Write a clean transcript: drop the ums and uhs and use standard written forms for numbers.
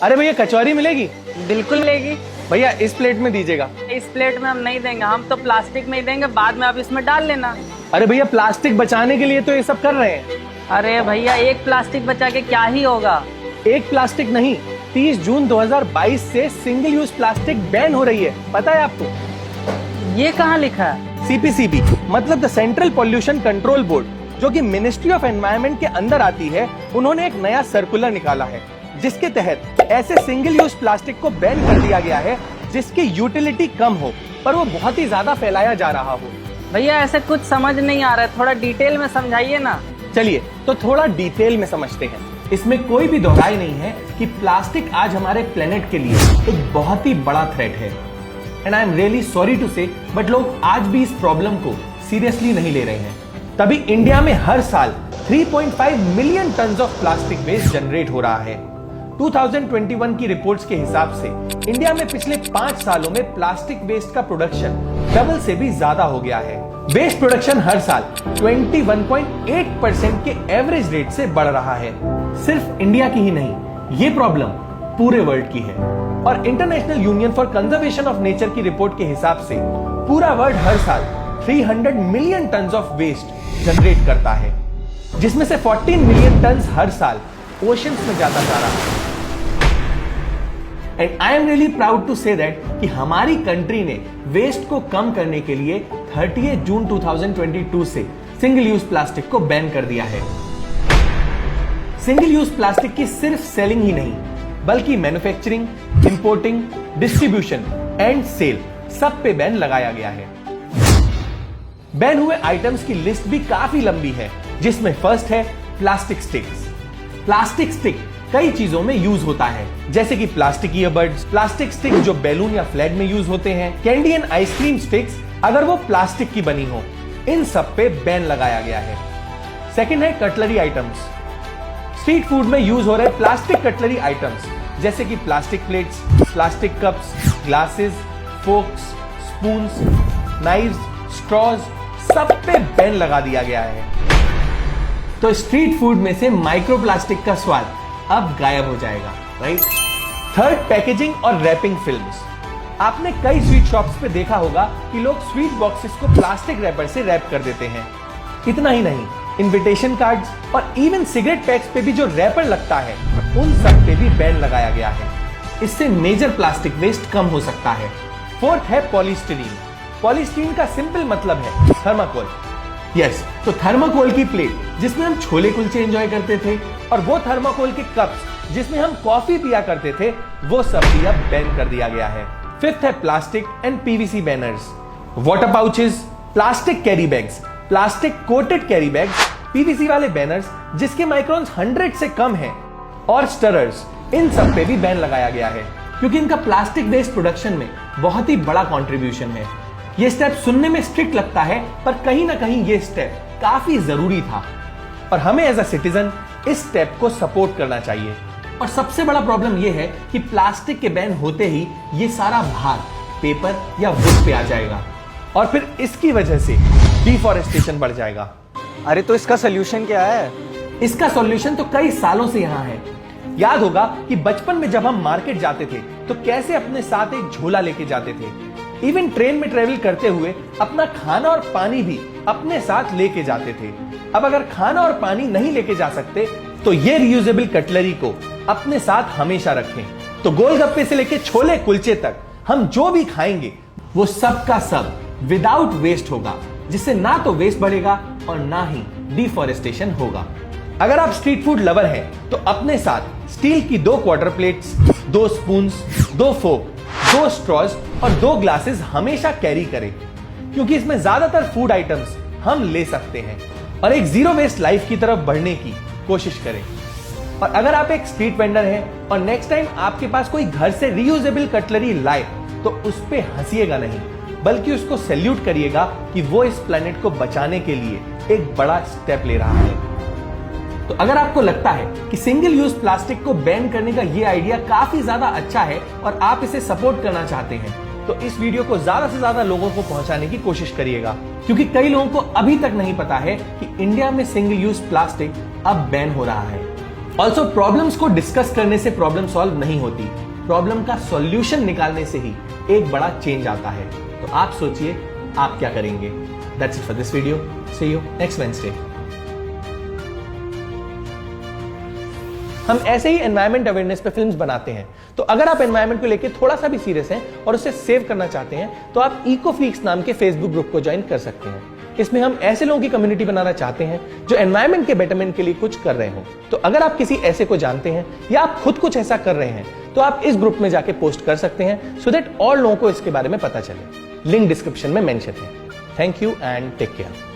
अरे भैया कचौरी मिलेगी? बिल्कुल मिलेगी। भैया इस प्लेट में दीजिएगा। इस प्लेट में हम नहीं देंगे, हम तो प्लास्टिक में ही देंगे, बाद में आप इसमें डाल लेना। अरे भैया प्लास्टिक बचाने के लिए तो ये सब कर रहे हैं। अरे भैया एक प्लास्टिक बचा के क्या ही होगा। एक प्लास्टिक नहीं, 30 जून 2022 से सिंगल यूज प्लास्टिक बैन हो रही है, पता है आपको? ये कहाँ लिखा है? सीपीसीबी मतलब the central pollution control board, जो कि मिनिस्ट्री ऑफ एनवायरनमेंट के अंदर आती है, उन्होंने एक नया सर्कुलर निकाला है जिसके तहत ऐसे सिंगल यूज प्लास्टिक को बैन कर दिया गया है जिसकी यूटिलिटी कम हो पर वो बहुत ही ज्यादा फैलाया जा रहा हो। भैया ऐसे कुछ समझ नहीं आ रहा है, थोड़ा डिटेल में समझाइए ना। चलिए तो थोड़ा डिटेल में समझते हैं। इसमें कोई भी दोहराई नहीं है कि प्लास्टिक आज हमारे प्लेनेट के लिए एक बहुत ही बड़ा थ्रेट है। And I am really sorry to say but लोग आज भी इस प्रॉब्लम को सीरियसली नहीं ले रहे हैं। तभी इंडिया में हर साल 3.5 million ton of plastic waste generate हो रहा है। 2021 की रिपोर्ट्स के हिसाब से इंडिया में पिछले 5 सालों में प्लास्टिक वेस्ट का प्रोडक्शन डबल से भी ज्यादा हो गया है। वेस्ट प्रोडक्शन हर साल 21.8% के एवरेज रेट से बढ़ रहा है। सिर्फ इंडिया की ही नहीं, ये प्रॉब्लम पूरे वर्ल्ड की है। और international union for conservation of nature की रिपोर्ट के हिसाब से पूरा वर्ल्ड हर साल 300 million ton of waste generate करता है, जिसमें से 14 मिलियन टन हर साल ओशंस में जाता जा रहा है। And I am really proud to say that कि हमारी कंट्री ने वेस्ट को कम करने के लिए 30 जून 2022 से सिंगल यूज प्लास्टिक को बैन कर दिया है। सिंगल यूज प्लास्टिक की सिर्फ सेलिंग ही नहीं बल्कि manufacturing, importing, distribution and sale सब पे बैन लगाया गया है। बैन हुए आइटम्स की लिस्ट भी काफी लंबी है, जिसमें फर्स्ट है प्लास्टिक स्टिक्स। प्लास्टिक स्टिक कई चीजों में यूज होता है, जैसे कि प्लास्टिक ईयरबड्स, प्लास्टिक स्टिक जो बैलून या फ्लैग में यूज होते हैं, कैंडी एंड आइसक्रीम स्टिक्स अगर वो प्लास्टिक की बनी हो, इन सब पे बैन लगाया गया है। सेकंड है कटलरी आइटम्स। स्ट्रीट फूड में यूज हो रहे प्लास्टिक कटलरी आइटम्स जैसे कि plastic plates, plastic cups, glasses, forks, spoons, knives, straws सब पे बैन लगा दिया गया है। तो स्ट्रीट फूड में से माइक्रोप्लास्टिक का स्वाद अब गायब हो जाएगा, राइट? थर्ड, पैकेजिंग और रैपिंग फिल्म्स। आपने कई स्वीट शॉप्स पे देखा होगा कि लोग स्वीट बॉक्सेस को प्लास्टिक रैपर से रैप कर देते हैं। इतना ही नहीं, इनविटेशन कार्ड्स और इवन सिगरेट पैक्स पे भी जो रैपर लगता है, उन सब पे भी बैन लगाया गया है। इससे मेजर प्लास्टिक वेस्ट कम हो सकता है। फोर्थ है पॉलीस्टीरीन। पॉलीस्टीरीन का सिंपल मतलब है थर्माकोल। यस, तो थर्माकोल की प्लेट जिसमें हम छोले कुलचे एंजॉय करते थे और वो थर्माकोल के कप्स जिसमें हम कॉफी पिया करते थे, वो सब भी अब बैन कर दिया गया है। फिफ्थ है plastic and PVC banners. Water pouches, plastic carry bags, plastic coated carry bags, PVC वाले बैनर्स जिसके माइक्रोन्स 100 से कम हैं, और स्टरर्स, इन सब पे भी बैन लगाया गया है क्योंकि इनका प्लास्टिक वेस्ट प्रोडक्शन में बहुत ही बड़ा कंट्रीब्यूशन है। ये स्टेप सुनने में स्ट्रिक्ट लगता है पर कहीं ना कहीं ये स्टेप काफी जरूरी था और हमें एज अ सिटीजन इस स्टेप को सपोर्ट करना चाहिए। और सबसे बड़ा प्रॉब्लम ये है कि प्लास्टिक के बैन होते ही ये सारा भार पेपर या वुड पे आ जाएगा और फिर इसकी वजह से डिफॉरेस्टेशन बढ़ जाएगा। अरे तो इसका सोल्यूशन क्या है? इसका सॉल्यूशन तो कई सालों से यहाँ है। याद होगा कि बचपन में जब हम मार्केट जाते थे तो कैसे अपने साथ एक झोला लेके जाते थे। इवन ट्रेन में ट्रेवल करते हुए अपना खाना और पानी भी अपने साथ लेके जाते थे। अब अगर खाना और पानी नहीं लेके जा सकते तो ये रियूजेबल कटलरी को अपने साथ हमेशा रखें। तो गोलगप्पे से लेके छोले कुलचे तक हम जो भी खाएंगे वो सब का सब विदाउट वेस्ट होगा, जिससे ना तो वेस्ट बढ़ेगा और ना ही डिफॉरेस्टेशन होगा। अगर आप स्ट्रीट फूड लवर हैं तो अपने साथ स्टील की 2 क्वार्टर प्लेट्स, 2 स्पून्स, 2 फोक, 2 स्ट्रॉज और 2 ग्लासेस हमेशा कैरी करें क्योंकि इसमें ज्यादातर फूड आइटम्स हम ले सकते हैं और एक जीरो वेस्ट लाइफ की तरफ बढ़ने की कोशिश करें। और अगर आप एक स्ट्रीट वेंडर हैं और नेक्स्ट टाइम आपके पास कोई घर से रियूजेबल कटलरी लाए तो उस पे हंसिएगा नहीं बल्कि उसको सैल्यूट करिएगा कि वो इस प्लेनेट को बचाने के लिए एक बड़ा स्टेप ले रहा है। तो अगर आपको लगता है कि सिंगल यूज प्लास्टिक को बैन करने का ये आइडिया काफी ज्यादा अच्छा है और आप इसे सपोर्ट करना चाहते हैं तो इस वीडियो को ज्यादा से ज्यादा लोगों को पहुंचाने की कोशिश करिएगा क्योंकि कई लोगों को अभी तक नहीं पता है कि इंडिया में सिंगल यूज प्लास्टिक अब बैन हो रहा है। ऑल्सो प्रॉब्लम्स को डिस्कस करने से प्रॉब्लम सॉल्व नहीं होती, प्रॉब्लम का सॉल्यूशन निकालने से ही एक बड़ा चेंज आता है। तो आप सोचिए आप क्या करेंगे। That's it for this video, see you next Wednesday. हम ऐसे ही एनवायरमेंट अवेयरनेस पे फिल्म्स बनाते हैं, तो अगर आप एनवायरमेंट को लेकर थोड़ा सा भी सीरियस हैं और उसे सेव करना चाहते हैं तो आप इको फ्रीक्स नाम के फेसबुक ग्रुप को ज्वाइन कर सकते हैं। इसमें हम ऐसे लोगों की कम्युनिटी बनाना चाहते हैं जो एनवायरमेंट के बेटरमेंट के लिए कुछ कर रहे हो। तो अगर आप किसी ऐसे को जानते हैं या आप खुद कुछ ऐसा कर रहे हैं तो आप इस ग्रुप में जाके पोस्ट कर सकते हैं सो दैट और लोगों को इसके बारे में पता चले। लिंक डिस्क्रिप्शन में मेंशन है। Thank you and take care.